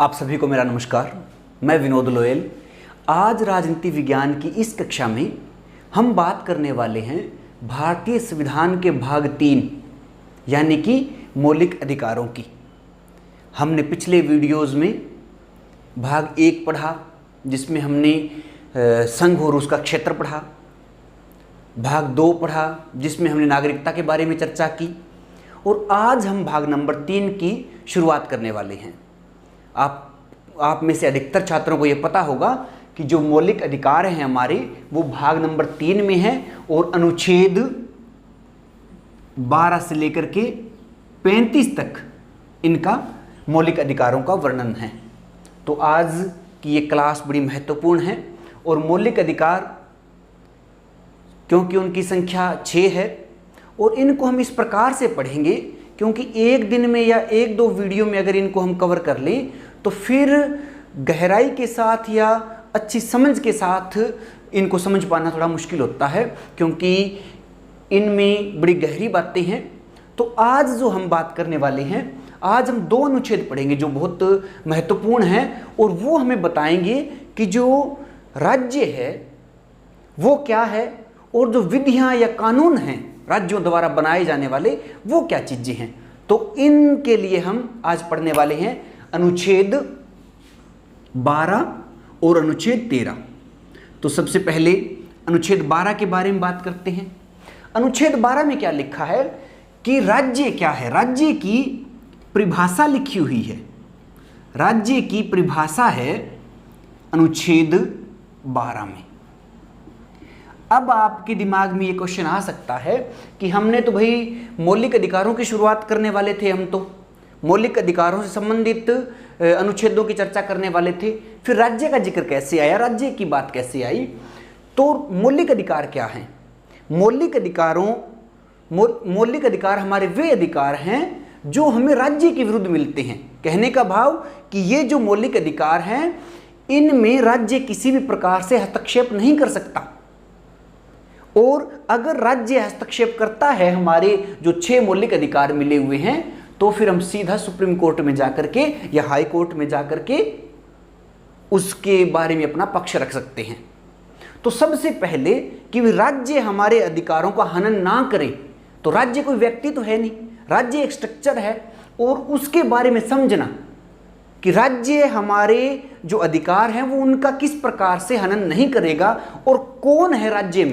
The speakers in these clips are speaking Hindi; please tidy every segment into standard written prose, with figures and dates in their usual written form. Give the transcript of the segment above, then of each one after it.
आप सभी को मेरा नमस्कार। मैं विनोद लोयल। आज राजनीति विज्ञान की इस कक्षा में हम बात करने वाले हैं भारतीय संविधान के भाग 3 यानी कि मौलिक अधिकारों की। हमने पिछले वीडियोस में भाग 1 पढ़ा जिसमें हमने संघ और उसका क्षेत्र पढ़ा, भाग 2 पढ़ा जिसमें हमने नागरिकता के बारे में चर्चा की, और आज हम भाग नंबर 3 की शुरुआत करने वाले हैं। आप में से अधिकतर छात्रों को यह पता होगा कि जो मौलिक अधिकार हैं हमारे वो भाग नंबर 3 में है और अनुच्छेद 12 से लेकर के 35 तक इनका मौलिक अधिकारों का वर्णन है। तो आज की ये क्लास बड़ी महत्वपूर्ण है और मौलिक अधिकार क्योंकि उनकी संख्या 6 है और इनको हम इस प्रकार से पढ़ेंगे क्योंकि एक दिन में या 1-2 वीडियो में अगर इनको हम कवर कर लें तो फिर गहराई के साथ या अच्छी समझ के साथ इनको समझ पाना थोड़ा मुश्किल होता है क्योंकि इनमें बड़ी गहरी बातें हैं। तो आज जो हम बात करने वाले हैं, आज हम 2 अनुच्छेद पढ़ेंगे जो बहुत महत्वपूर्ण हैं और वो हमें बताएंगे कि जो राज्य है वो क्या है और जो विधियां या कानून हैं राज्यों द्वारा बनाए जाने वाले वो क्या चीजें हैं। तो इनके लिए हम आज पढ़ने वाले हैं अनुच्छेद 12 और अनुच्छेद 13। तो सबसे पहले अनुच्छेद 12 के बारे में बात करते हैं। अनुच्छेद 12 में क्या लिखा है कि राज्य क्या है। राज्य की परिभाषा लिखी हुई है। राज्य की परिभाषा है अनुच्छेद 12 में। अब आपके दिमाग में ये क्वेश्चन आ सकता है कि हमने तो भाई मौलिक अधिकारों की शुरुआत करने वाले थे, हम तो मौलिक अधिकारों से संबंधित अनुच्छेदों की चर्चा करने वाले थे, फिर राज्य का जिक्र कैसे आया, राज्य की बात कैसे आई। तो मौलिक अधिकार क्या हैं? मौलिक अधिकार हमारे वे अधिकार हैं जो हमें राज्य के विरुद्ध मिलते हैं। कहने का भाव कि ये जो मौलिक अधिकार हैं इनमें राज्य किसी भी प्रकार से हस्तक्षेप नहीं कर सकता, और अगर राज्य हस्तक्षेप करता है हमारे जो 6 मौलिक अधिकार मिले हुए हैं तो फिर हम सीधा सुप्रीम कोर्ट में जाकर के या हाई कोर्ट में जाकर के उसके बारे में अपना पक्ष रख सकते हैं। तो सबसे पहले कि राज्य हमारे अधिकारों का हनन ना करे, तो राज्य कोई व्यक्ति तो है नहीं, राज्य एक स्ट्रक्चर है, और उसके बारे में समझना कि राज्य हमारे जो अधिकार हैं वो उनका किस प्रकार से हनन नहीं करेगा और कौन है राज्य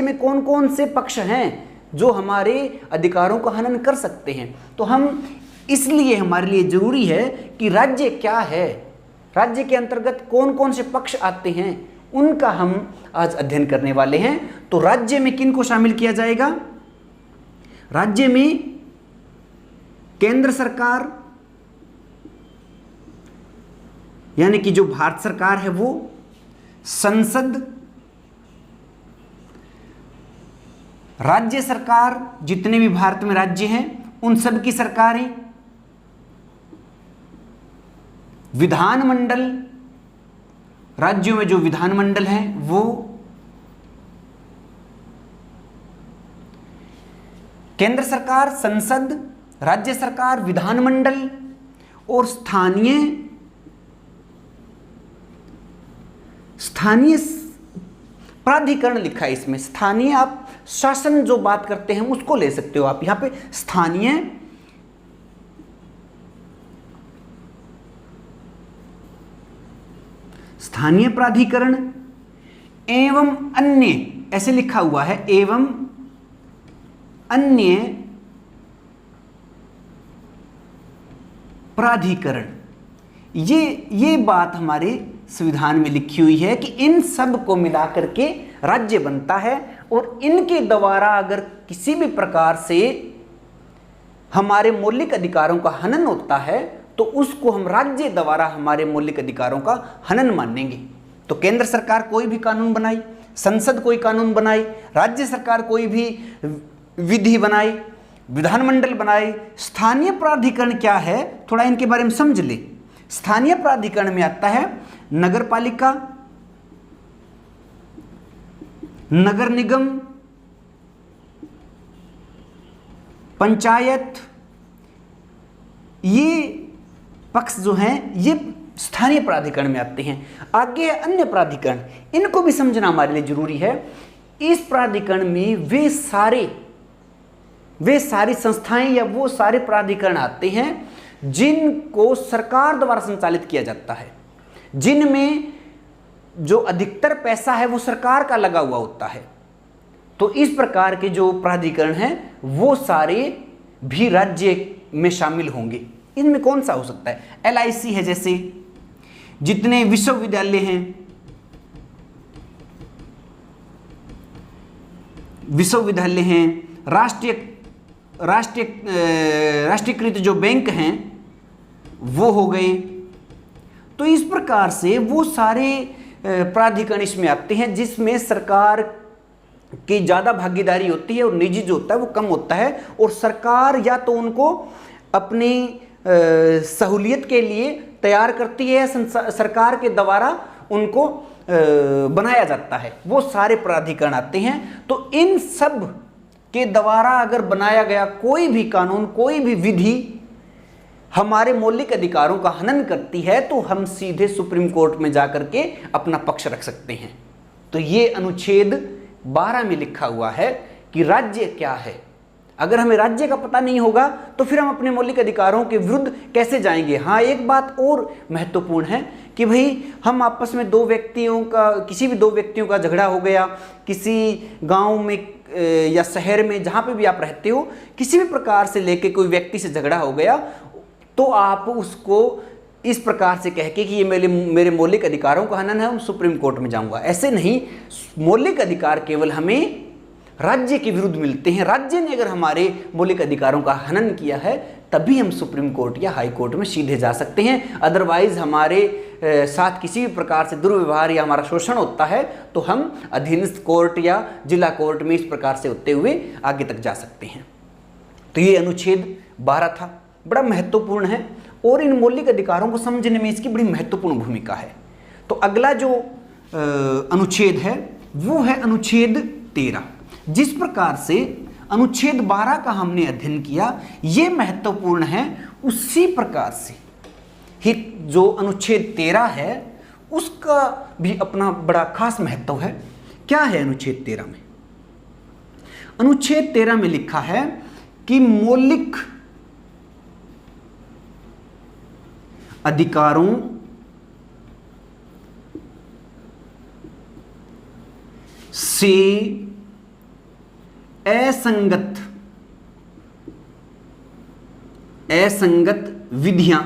में कौन कौन से पक्ष हैं जो हमारे अधिकारों का हनन कर सकते हैं। तो हम इसलिए हमारे लिए जरूरी है कि राज्य क्या है, राज्य के अंतर्गत कौन कौन से पक्ष आते हैं, उनका हम आज अध्ययन करने वाले हैं। तो राज्य में किन को शामिल किया जाएगा? राज्य में केंद्र सरकार यानी कि जो भारत सरकार है वो, संसद, राज्य सरकार, जितने भी भारत में राज्य हैं उन सब की सरकारें, विधानमंडल, राज्यों में जो विधानमंडल है वो, केंद्र सरकार, संसद, राज्य सरकार, विधानमंडल और स्थानीय प्राधिकरण लिखा है इसमें। स्थानीय आप शासन जो बात करते हैं उसको ले सकते हो आप यहां पे। स्थानीय प्राधिकरण एवं अन्य ऐसे लिखा हुआ है, एवं अन्य प्राधिकरण। ये बात हमारे संविधान में लिखी हुई है कि इन सब को मिलाकर के राज्य बनता है और इनके द्वारा अगर किसी भी प्रकार से हमारे मौलिक अधिकारों का हनन होता है तो उसको हम राज्य द्वारा हमारे मौलिक अधिकारों का हनन मानेंगे। तो केंद्र सरकार कोई भी कानून बनाई, संसद कोई कानून बनाई, राज्य सरकार कोई भी विधि बनाई, विधानमंडल बनाए। स्थानीय प्राधिकरण क्या है थोड़ा इनके बारे में समझ ले। स्थानीय प्राधिकरण में आता है नगर पालिका, नगर निगम, पंचायत, ये पक्ष जो हैं ये स्थानीय प्राधिकरण में आते हैं। आगे अन्य प्राधिकरण, इनको भी समझना हमारे लिए जरूरी है। इस प्राधिकरण में वे सारी संस्थाएं या वो सारे प्राधिकरण आते हैं जिनको सरकार द्वारा संचालित किया जाता है, जिनमें जो अधिकतर पैसा है वो सरकार का लगा हुआ होता है। तो इस प्रकार के जो प्राधिकरण हैं वो सारे भी राज्य में शामिल होंगे। इनमें कौन सा हो सकता है? LIC है, जैसे जितने विश्वविद्यालय हैं, राष्ट्रीयकृत जो बैंक हैं वो हो गए। तो इस प्रकार से वो सारे प्राधिकरण इसमें आते हैं जिसमें सरकार की ज़्यादा भागीदारी होती है और निजी जो होता है वो कम होता है, और सरकार या तो उनको अपनी सहूलियत के लिए तैयार करती है, सरकार के द्वारा उनको बनाया जाता है। वो सारे प्राधिकरण आते हैं। तो इन सब के द्वारा अगर बनाया गया कोई भी कानून, कोई भी विधि हमारे मौलिक अधिकारों का हनन करती है तो हम सीधे सुप्रीम कोर्ट में जाकर के अपना पक्ष रख सकते हैं। तो ये अनुच्छेद 12 में लिखा हुआ है कि राज्य क्या है। अगर हमें राज्य का पता नहीं होगा तो फिर हम अपने मौलिक अधिकारों के विरुद्ध कैसे जाएंगे। हाँ, एक बात और महत्वपूर्ण है कि भाई हम आपस में किसी भी दो व्यक्तियों का झगड़ा हो गया, किसी गांव में या शहर में जहाँ पे भी आप रहते हो, किसी भी प्रकार से लेके कोई व्यक्ति से झगड़ा हो गया, तो आप उसको इस प्रकार से कह के कि ये मेरे मौलिक अधिकारों का हनन है, हम सुप्रीम कोर्ट में जाऊंगा। ऐसे नहीं, मौलिक अधिकार केवल हमें राज्य के विरुद्ध मिलते हैं। राज्य ने अगर हमारे मौलिक अधिकारों का हनन किया है तभी हम सुप्रीम कोर्ट या हाई कोर्ट में सीधे जा सकते हैं। अदरवाइज हमारे साथ किसी भी प्रकार से दुर्व्यवहार या हमारा शोषण होता है तो हम अधीनस्थ कोर्ट या जिला कोर्ट में इस प्रकार से होते हुए आगे तक जा सकते हैं। तो ये अनुच्छेद 12 था, बड़ा महत्वपूर्ण है और इन मौलिक अधिकारों को समझने में इसकी बड़ी महत्वपूर्ण भूमिका है। तो अगला जो अनुच्छेद है वो है अनुच्छेद 13। जिस प्रकार से अनुच्छेद 12 का हमने अध्ययन किया ये महत्वपूर्ण है, उसी प्रकार से ही जो अनुच्छेद 13 है उसका भी अपना बड़ा खास महत्व है। क्या है अनुच्छेद 13 में? अनुच्छेद 13 में लिखा है कि मौलिक अधिकारों से असंगत विधियां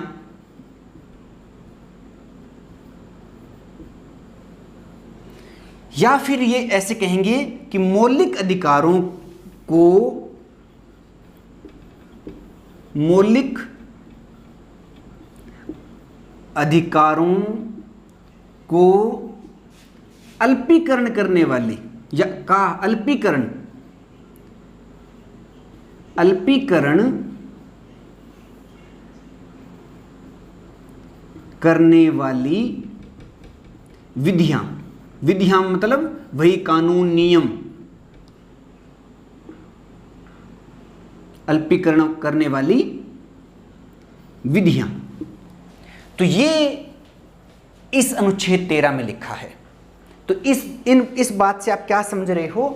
या फिर ये ऐसे कहेंगे कि मौलिक अधिकारों को अल्पीकरण करने वाली या का अल्पीकरण करने वाली विधियां मतलब वही कानून नियम, अल्पीकरण करने वाली विधियां। तो ये इस अनुच्छेद 13 में लिखा है। तो इस बात से आप क्या समझ रहे हो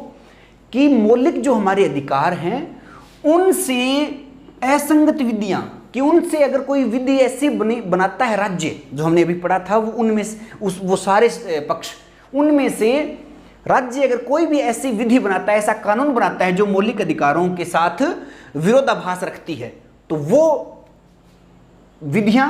कि मौलिक जो हमारे अधिकार हैं उनसे असंगत विधियां, कि उनसे अगर कोई विधि ऐसी बनाता है राज्य, जो हमने अभी पढ़ा था वो उनमें वो सारे पक्ष, उनमें से राज्य अगर कोई भी ऐसी विधि बनाता है, ऐसा कानून बनाता है जो मौलिक अधिकारों के साथ विरोधाभास रखती है, तो वो विधियां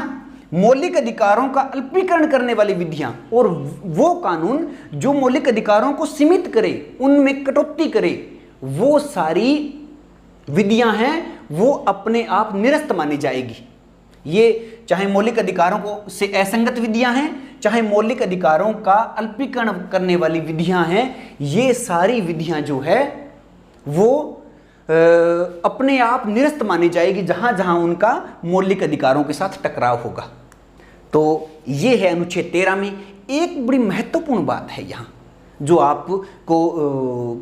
मौलिक अधिकारों का अल्पीकरण करने वाली विधियां, और वो कानून जो मौलिक अधिकारों को सीमित करे, उनमें कटौती करे, वो सारी विधियां हैं वो अपने आप निरस्त मानी जाएगी। ये चाहे मौलिक अधिकारों को से असंगत विधियां हैं, चाहे मौलिक अधिकारों का अल्पीकरण करने वाली विधियां हैं, ये सारी विधियां जो है वो अपने आप निरस्त मानी जाएगी जहां जहां उनका मौलिक अधिकारों के साथ टकराव होगा। तो ये है अनुच्छेद 13 में। एक बड़ी महत्वपूर्ण बात है यहाँ जो आपको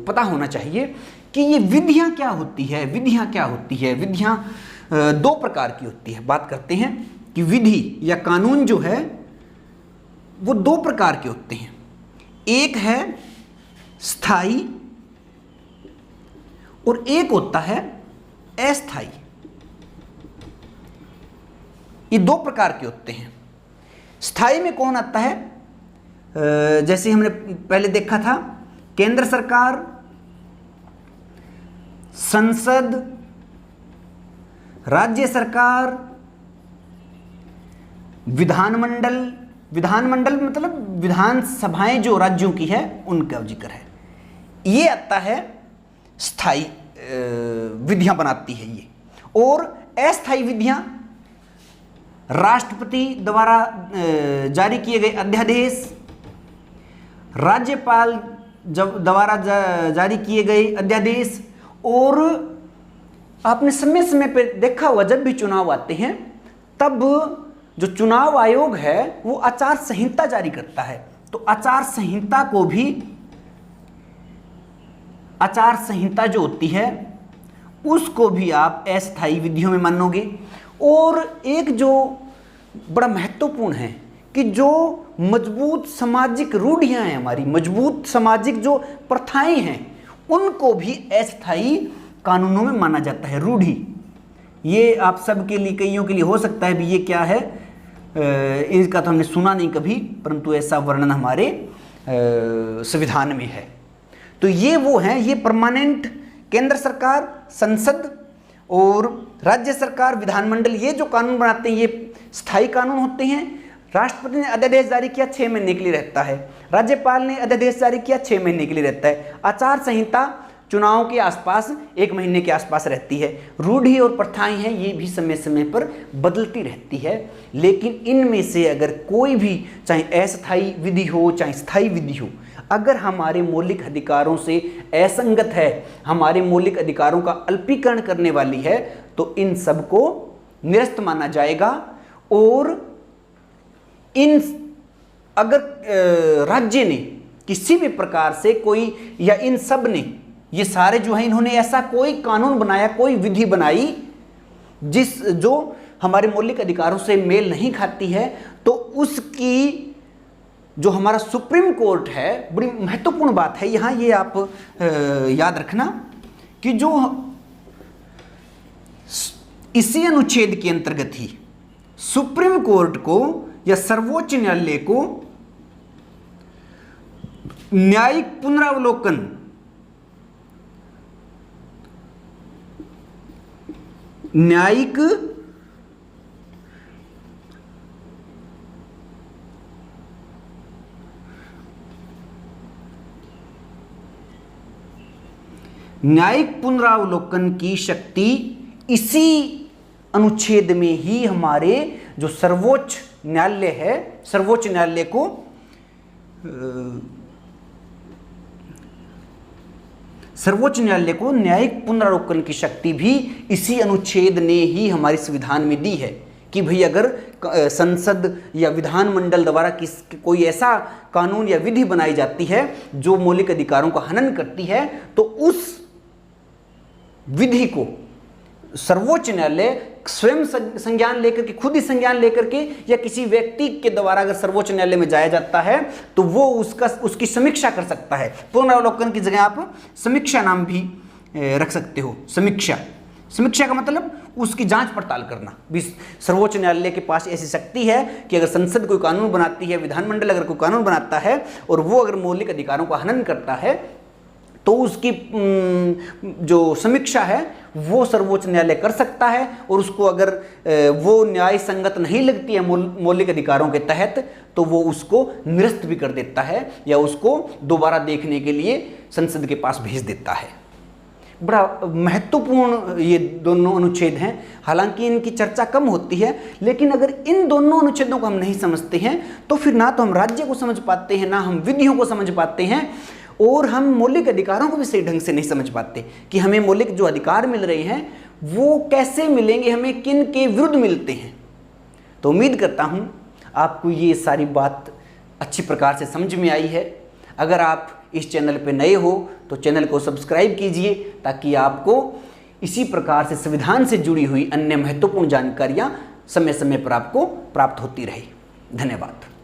पता होना चाहिए कि ये विधियां क्या होती है। विधियां दो प्रकार की होती है। बात करते हैं कि विधि या कानून जो है वो दो प्रकार के होते हैं। एक है स्थायी और एक होता है अस्थायी। ये दो प्रकार के होते हैं। स्थायी में कौन आता है? जैसे हमने पहले देखा था, केंद्र सरकार, संसद, राज्य सरकार, विधानमंडल। विधानमंडल मतलब विधानसभाएं जो राज्यों की है उनका जिक्र है। ये आता है स्थायी विधियां बनाती है ये। और अस्थायी विधियां राष्ट्रपति द्वारा जारी किए गए अध्यादेश, राज्यपाल द्वारा जारी किए गए अध्यादेश। और आपने समय समय पर देखा हुआ, जब भी चुनाव आते हैं तब जो चुनाव आयोग है वो आचार संहिता जारी करता है। तो आचार संहिता को भी, आचार संहिता जो होती है उसको भी आप अस्थायी विधियों में मानोगे। और एक जो बड़ा महत्वपूर्ण है कि जो मजबूत सामाजिक रूढ़ियां हैं, हमारी मजबूत सामाजिक जो प्रथाएं हैं, उनको भी अस्थायी कानूनों में माना जाता है। रूढ़ी, ये आप सबके लिए, कईयों के लिए हो सकता है भी ये क्या है, इसका तो हमने सुना नहीं कभी, परंतु ऐसा वर्णन हमारे संविधान में है। तो ये वो हैं, ये परमानेंट केंद्र सरकार, संसद और राज्य सरकार, विधानमंडल, ये जो कानून बनाते हैं ये स्थायी कानून होते हैं। राष्ट्रपति ने अध्यादेश जारी किया 6 महीने के लिए रहता है, राज्यपाल ने अध्यादेश जारी किया 6 महीने के लिए रहता है। आचार संहिता चुनाव के आसपास 1 महीने के आसपास रहती है। रूढ़ी और प्रथाएं हैं, ये भी समय समय पर बदलती रहती है। लेकिन इनमें से अगर कोई भी, चाहे अस्थायी विधि हो चाहे स्थायी विधि हो, अगर हमारे मौलिक अधिकारों से असंगत है, हमारे मौलिक अधिकारों का अल्पीकरण करने वाली है, तो इन सब को निरस्त माना जाएगा। और इन अगर राज्य ने किसी भी प्रकार से कोई, या इन सब ने, ये सारे जो हैं, इन्होंने ऐसा कोई कानून बनाया, कोई विधि बनाई जो हमारे मौलिक अधिकारों से मेल नहीं खाती है, तो उसकी जो हमारा सुप्रीम कोर्ट है, बड़ी महत्वपूर्ण बात है यहाँ, ये आप याद रखना कि जो इसी अनुच्छेद के अंतर्गत ही सुप्रीम कोर्ट को या सर्वोच्च न्यायालय को न्यायिक पुनरावलोकन, न्यायिक पुनरावलोकन की शक्ति इसी अनुच्छेद में ही हमारे जो सर्वोच्च न्यायालय है, सर्वोच्च न्यायालय को न्यायिक पुनरावलोकन की शक्ति भी इसी अनुच्छेद ने ही हमारे संविधान में दी है कि भाई अगर संसद या विधानमंडल द्वारा कोई ऐसा कानून या विधि बनाई जाती है जो मौलिक अधिकारों का हनन करती है, तो उस विधि को सर्वोच्च न्यायालय स्वयं संज्ञान लेकर के, खुद ही संज्ञान लेकर के, या किसी व्यक्ति के द्वारा अगर सर्वोच्च न्यायालय में जाया जाता है तो वो उसकी समीक्षा कर सकता है। पुनरावलोकन की जगह आप समीक्षा नाम भी रख सकते हो। समीक्षा का मतलब उसकी जांच पड़ताल करना भी। सर्वोच्च न्यायालय के पास ऐसी शक्ति है कि अगर संसद कोई कानून बनाती है, विधानमंडल अगर कोई कानून बनाता है और वो अगर मौलिक अधिकारों का हनन करता है, तो उसकी जो समीक्षा है वो सर्वोच्च न्यायालय कर सकता है। और उसको अगर वो न्याय संगत नहीं लगती है मौलिक अधिकारों के तहत, तो वो उसको निरस्त भी कर देता है या उसको दोबारा देखने के लिए संसद के पास भेज देता है। बड़ा महत्वपूर्ण ये दोनों अनुच्छेद हैं। हालांकि इनकी चर्चा कम होती है, लेकिन अगर इन दोनों अनुच्छेदों को हम नहीं समझते हैं तो फिर ना तो हम राज्य को समझ पाते हैं, ना हम विधियों को समझ पाते हैं, और हम मौलिक अधिकारों को भी सही ढंग से नहीं समझ पाते कि हमें मौलिक जो अधिकार मिल रहे हैं वो कैसे मिलेंगे, हमें किन के विरुद्ध मिलते हैं। तो उम्मीद करता हूँ आपको ये सारी बात अच्छी प्रकार से समझ में आई है। अगर आप इस चैनल पे नए हो तो चैनल को सब्सक्राइब कीजिए, ताकि आपको इसी प्रकार से संविधान से जुड़ी हुई अन्य महत्वपूर्ण जानकारियाँ समय समय पर आपको प्राप्त होती रहे। धन्यवाद।